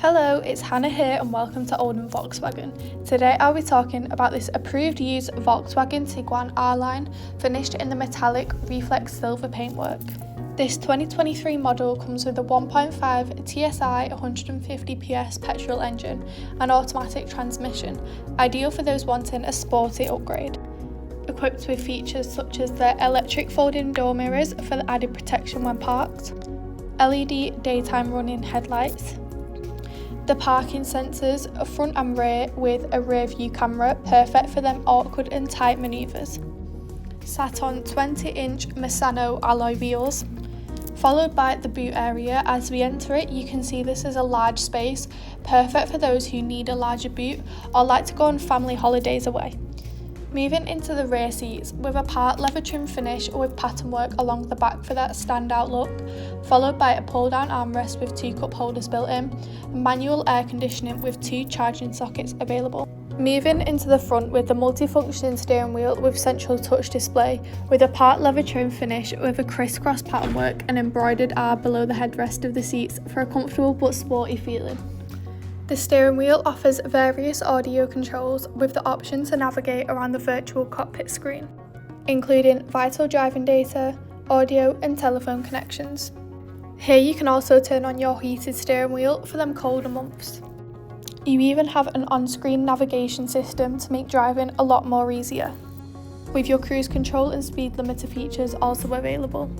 Hello, it's Hannah here and welcome to Oldham Volkswagen. Today I'll be talking about this approved used Volkswagen Tiguan R-Line finished in the metallic reflex silver paintwork. This 2023 model comes with a 1.5 TSI 150 PS petrol engine and automatic transmission, ideal for those wanting a sporty upgrade. Equipped with features such as the electric folding door mirrors for the added protection when parked, LED daytime running headlights, the parking sensors, front and rear with a rear view camera, perfect for them awkward and tight manoeuvres. Sat on 20-inch Misano alloy wheels, followed by the boot area. As we enter it, you can see this is a large space, perfect for those who need a larger boot or like to go on family holidays away. Moving into the rear seats with a part leather trim finish with pattern work along the back for that standout look, followed by a pull down armrest with 2 cup holders built in, and manual air conditioning with 2 charging sockets available. Moving into the front with the multifunction steering wheel with central touch display with a part leather trim finish with a crisscross pattern work and embroidered R below the headrest of the seats for a comfortable but sporty feeling. The steering wheel offers various audio controls with the option to navigate around the virtual cockpit screen, including vital driving data, audio and telephone connections. Here you can also turn on your heated steering wheel for them colder months. You even have an on-screen navigation system to make driving a lot more easier, with your cruise control and speed limiter features also available.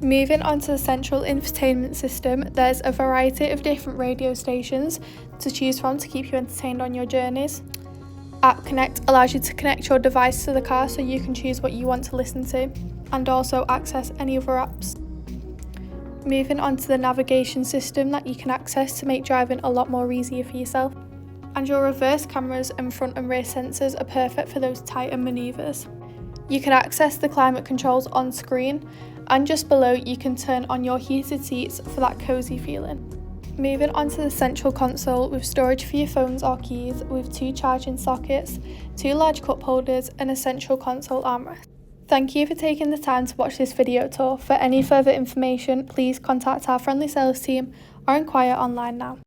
Moving on to the central infotainment system, there's a variety of different radio stations to choose from to keep you entertained on your journeys. App Connect allows you to connect your device to the car so you can choose what you want to listen to and also access any other apps. Moving on to the navigation system that you can access to make driving a lot more easier for yourself. And your reverse cameras and front and rear sensors are perfect for those tighter manoeuvres. You can access the climate controls on screen, and just below you can turn on your heated seats for that cosy feeling. Moving on to the central console with storage for your phones or keys with 2 charging sockets, 2 large cup holders and a central console armrest. Thank you for taking the time to watch this video tour. For any further information, please contact our friendly sales team or inquire online now.